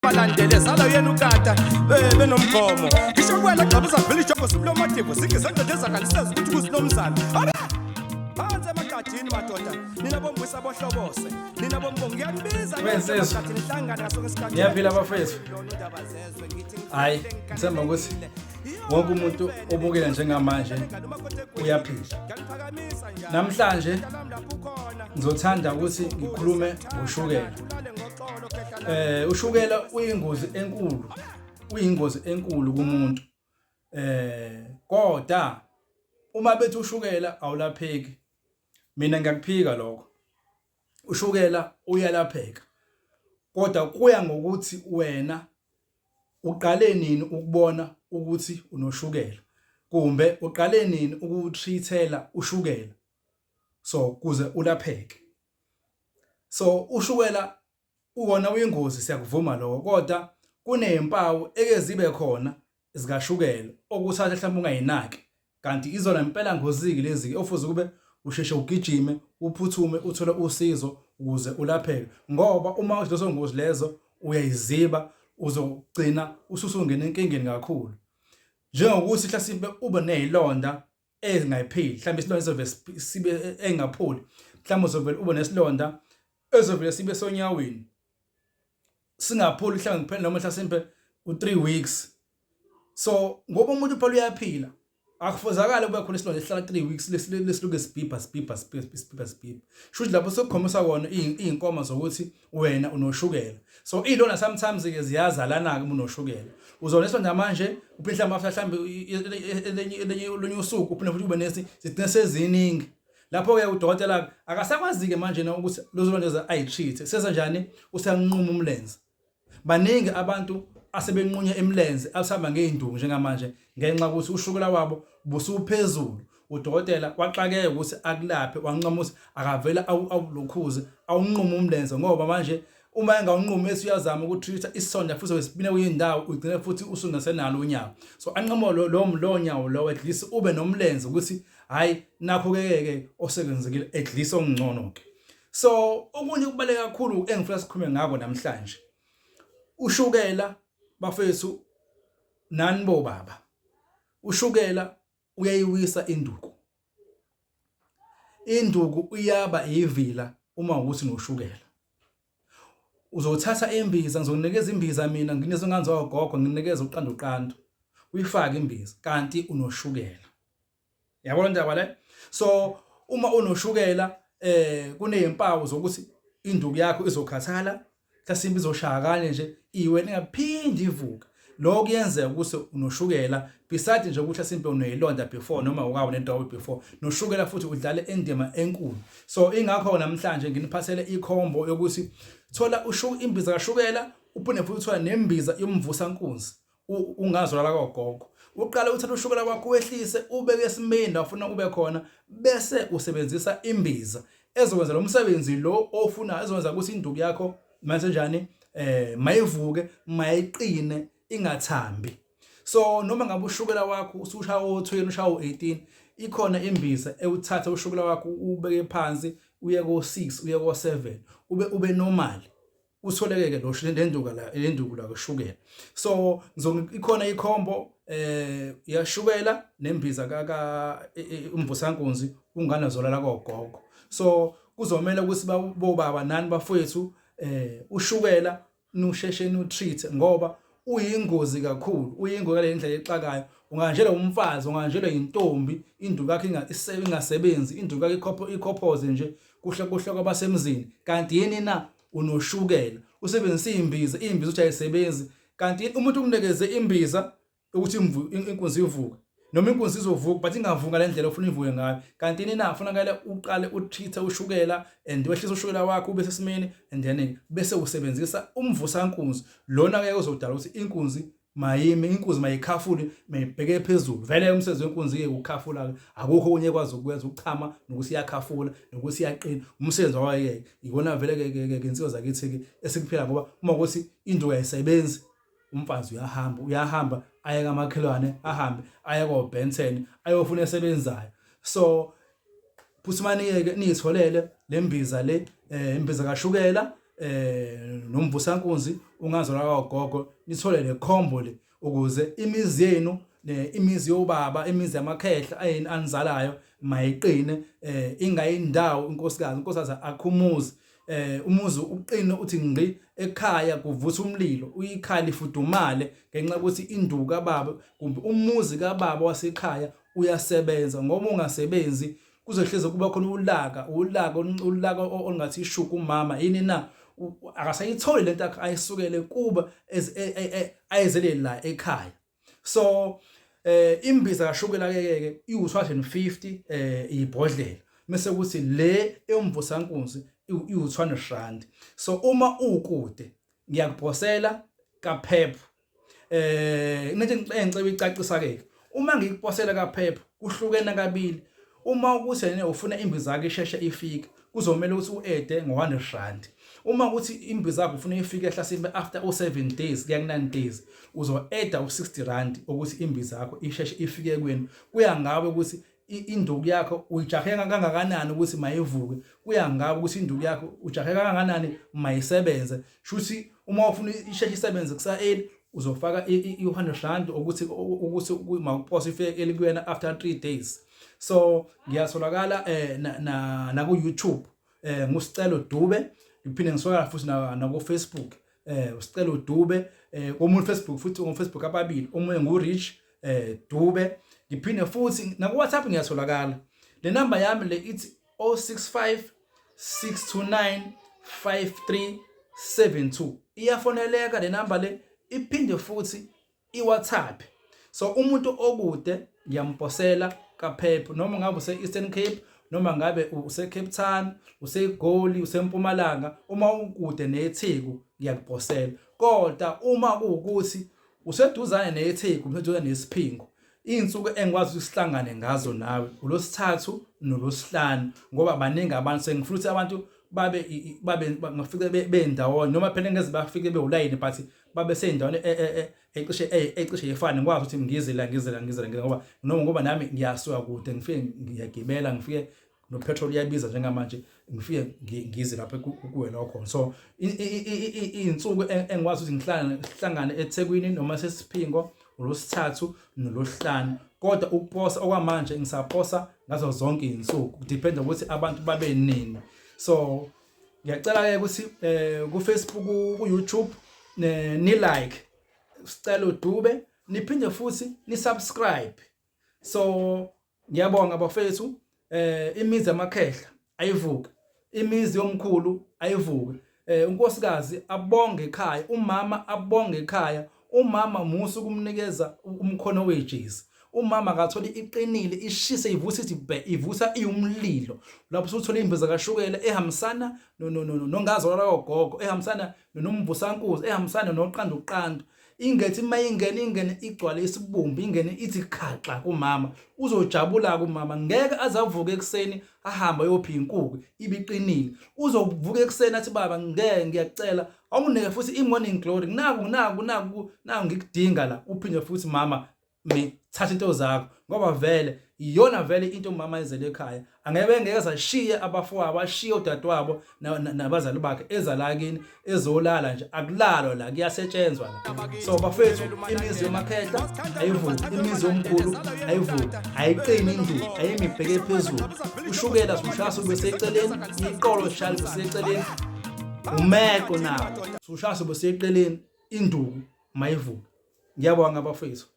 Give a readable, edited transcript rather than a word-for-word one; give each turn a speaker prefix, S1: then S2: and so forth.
S1: balandele sala yena ukata benomgomo ngisho kwena gqaba uzavela ijoko sibulo madivo sikizonto nje zakaliseza ukuthi kuzinomzana phansi emagadini madoda nina bombuyisa bohlobose nina bombongo ngiyanibiza ngesikhathi nihlangana ngaso ngesikhathi
S2: yaphila abafethu hayi ngithemba ukuthi wonke umuntu obukela njengamanje uyaphila. Namhlanje ngizothanda ukuthi ngikhulume ngoshukela. Ushukela uyingozi enkulu kumuntu. Kodwa uma bethi ushukela awulapheki, mina ngiyakuphika lokho. Ushukela uyalapheka. Kodwa kuya ngokuthi wena uqale nini ukubona ukuthi unoshukela, kumbe uqale nini ukutreatela ushukela so kuze ulapheke. So ushukela uwona uyingozi, siyakuvuma lokho, kodwa kunezimpawu ekezibe khona zikashukela okuthatha mhlawumbe ungayinaki, kanti izona impela ngoziki lezi ofuze kube usheshe ugijime uphuthume uthole usizo ukuze ulapheke, ngoba uma lezo ngozi lezo uyayiziba uzogcina ususungena enkingeni kakhulu. Njengokuthi mhlawumbe ube nezilonda ezingayiphili, mhlawumbe isilonda sizovela sibe engapholi, mhlawumbe uzovela ube nesilonda ezovela sibe sonyaweni singapholi mhlawumbe kuphela noma mhlawumbe u3 weeks. So ngoba umuntu phela uyaphila, akufuzakala kube khona isilonda esihlala 3 weeks lesiluke sibhibha. Shuthi lapho sokukhombisa kona izinkoma zokuthi wena unoshukela. So ilona sometimes ke ziyazalana ke unoshukela. Uzona isilonda manje uphihla mhlawumbe elinye usuku uphinde futhi ube nezidingo seziningi. Lapho ke udokotela akasakwazi ke manje na ukuthi lezo londeza ayitreat senza njani, usanquma umlenze. Baningi abantu asebenqunye emlenze asihamba ngeinduku njengamanje ngenxa ukuthi ushukela wabo busuphezulu. Udokotela waxakeke ukuthi akulaphe, wanqama ukuthi akavela awulokhuze awunquma umlenze, ngoba manje uma engawunqumi bese uyazama ukutreata isonja futhi wesibina kuyindawo ugcina futhi usungasenalo unyawo. So anqamo lo nyawo lo at least ube nomlenze ukuthi hayi nakho ke osekwenzekile at least ongcono ke. So okunye kubaleka kakhulu engifuna sikhulume ngako namhlanje, ushukela bafethu nani bo baba, ushukela uyayiwisa induku uyaba ivila uma ukuthi noshukela. Uzothatha imbiza, ngizokunikeza imbiza mina nginikeza nganzo wagogo, nginikeza uqando uyifake imbiza kanti unoshukela. Yabona indaba le? So uma unoshukela kunezimpawu zokuthi induku yakho izokhathala, mhlawumbe izoshaya kanye nje iwe ningaphindi ivuka. Lokho kuyenzeka ukuthi unoshukela besides nje ukuthi mhlawumbe unezilonda before noma ukawo nendawo before, noshukela futhi udlale indima enkulu. So ingakho namhlanje nginiphathele ikhombo yokuthi thola imbiza kashukela uphinde futhi uthola nembiza yomvusa nkunz ungazwala la kogogo. Uqala uthatha ushukela wakho wehlise ubeke esimeni la ufuna ube khona, bese usebenzisa imbiza ezokwenza lo msebenzi lo ofuna, ezokwenza ukuthi induku yakho manje njani mayivuke mayiqine ingathambi. So noma ngabe ushukela wakho usushaya o20 ushaya o18, ikhona imbiza ewuthatha ushukela wakho ubeke phansi uye ko6 uye ko7 ube normal, utholeke lo lenduku la kushukela. So ikhona ikhombo yashukela nembiza umvusa nkunzi unganazola la kogogo. So kuzomela ukuthi bo baba nani bafowethu ushukela nusheshe nutreat ngoba uyingozi kakhulu, uyingozi ngale ndlela exakayo. Unganjela umfazi, unganjela intombi, induku yakhe ingasebenzi, induku yakhe ikhophoze nje kuhle kwabasemzini, kanti yini na unoshukela. Usebenzisa imbiza uthi ayisebenzi, kanti umuntu umnikeze imbiza ukuthi inkunzi ivuka, noma inkunzi izovuka but ingavuka le ndlela ofuna ivuke ngayo, kanti yini na ufunakala uqale utreat ushukela and wehlisa ushukela wakho ube sesimeni and then bese usebenzisa umvusa nkunzi. Lona ke uzodala ukuthi inkunzi mayikhafule mayibheke phezulu. Vele umsebenzi wenkunzi ke ukukhafula, akukho okunye ekwazi ukwenza ukuchama nokuthi iyakhafula nokuthi iyaqina. Umsebenzi wayo ikona vele ke insiko zakithi ke esikuphila, ngoba uma ukuthi induku ayisebenzi umfazi uyahamba aye kamakhelwane, ahambe aye koBenton ayofuna esebenzayo. So phuthumani ke nitholele lembiza imbiza kashukela nomvusa nkunz ungazo la kagogo nithole le combo le ukuze imizi yenu imizi yobaba imizi yamakhehla ayini anizalayo mayiqine ingayindawo inkosikazi akhumuzi umuzi uqine uthi ngqi ekhaya kuvusa umlilo uyikhali ifudumale ngenxa ukuthi induku kababa kumbe umuzi kababa wasekhaya uyasebenza ngoba ungasebenzi kuzohleze kuba khona ulaka ongathi ishuku umama yini na akasayitholi lento yakhe ayisukele kuba ayezele la ekhaya. So imbiza kashukela ke i-250 ibhodlela mase kuthi le eyomvusa nkunz i-200 so uma ukude ngiyakuphosela kaphepha engicebe icacisa ke uma ngikuphosela kaphepha kuhlukene kabili. Uma ukuthi yena ufuna imbiza yakhe isheshe ifike kuzomela ukuthi uede ngo-100. Uma ukuthi imbiza yakho ufuna ifike ehlasimbe after 7 days kuya ku9 days uzo-eda u-60 ukuthi imbiza yakho isheshe ifike kuwena. Kuya ngawe ukuthi induku yakho uyijahe kangakanani ukuthi mayivuke, kuya ngawe ukuthi induku yakho ujahe kangakanani mayisebenze. Shuthi uma ufuna isheshe isebenze kusa-early uzofaka i-100 ukuthi mawuphose ifike elikuyena after 3 days. So ngiyatholakala na ku YouTube ngusicelo Dube, ngiphinde ngiswala futhi na ku Facebook usicelo Dube komunye Facebook futhi ku Facebook ababili omunye nguRich Dube. Ngiphinde futhi na ku WhatsApp ngiyatholakala. Le number yami le ithi 065 629 5372 iyafoneleka le number le, iphinde futhi iWhatsApp. So umuntu okude ngiyamposela kaphepha noma ngabe use-Eastern Cape noma ngabe use-Cape Town use-Goli use-Mpumalanga uma ukude neTheku ngiyakuphosela. Kodwa uma kuwukuthi useduzane neTheku useduzane neSiphingo insuku engikwazi ukusihlangane ngazo nawe uLosithathu noLosihlanu ngoba baningi abantu sengifuna ukuthi abantu babe ngafike bendawonye noma phela ngeze bafike bewulayini but babe seyindaweni ecishe yefana ngikwazi ukuthi ngize ngoba ngoba nami ngiyasuka kude ngifike ngiyagibela ngifike nopetrol iyabiza njengamanje ngifike ngize lapha kuwe lokho. So insuku engikwazi ukuthi ngihlangane eThekwini noma seSiphingo uLosithathu noLosihlanu, kodwa ukuphosa okwamanje ngisaphosa ngazo zonke izinsuku depend ukuthi abantu babe nini. So ngiyacela ke ukuthi ku Facebook ku YouTube ni like sicelo Dube niphinde futhi ni subscribe. So ngiyabonga bafethu imizi yamakhehla ayivuke, imizi yomkhulu ayivuke, unkosikazi abonge ekhaya, umama abonge ekhaya. Umama musu ukumnikeza umkhono wejezi. Umama akatholi iqinile ishise ivusa ivusa iyumlilo lapho usuthola imbiza kashukela ehambisana nongazo la gogo, ehambisana nomvusa nkunz, ehambisana noqanduqandu. Ingethi mayingene igcwale isibumbi, ingene ithi khaxa kumama, uzojabula kumama. Ngeke azavuka ekseni ahamba yophi inkukhu ibiqinile. Uzovuka ekseni athi baba ngeke ngiyacela awunike futhi i-morning glory naku ngikudinga la. Uphinde futhi mama thatha into zakho ngoba vele iyona vele into umama ezele ekhaya. Ngeke azashiye abafowabo ashiye udadewabo nabazali bakhe ezala kini ezolala nje akulalwa la kuyasetshenzwa la. So bafethu imizi yamakhehla ayivuki, imizi yomkhulu ayivuki, ayiqini induku ayimibheke phezulu. Ushukela ushasa beseceleni, iqolo shali beseceleni, umeko nawo ushasa beseceleni, induku mayivuki. Ngiyabonga bafethu.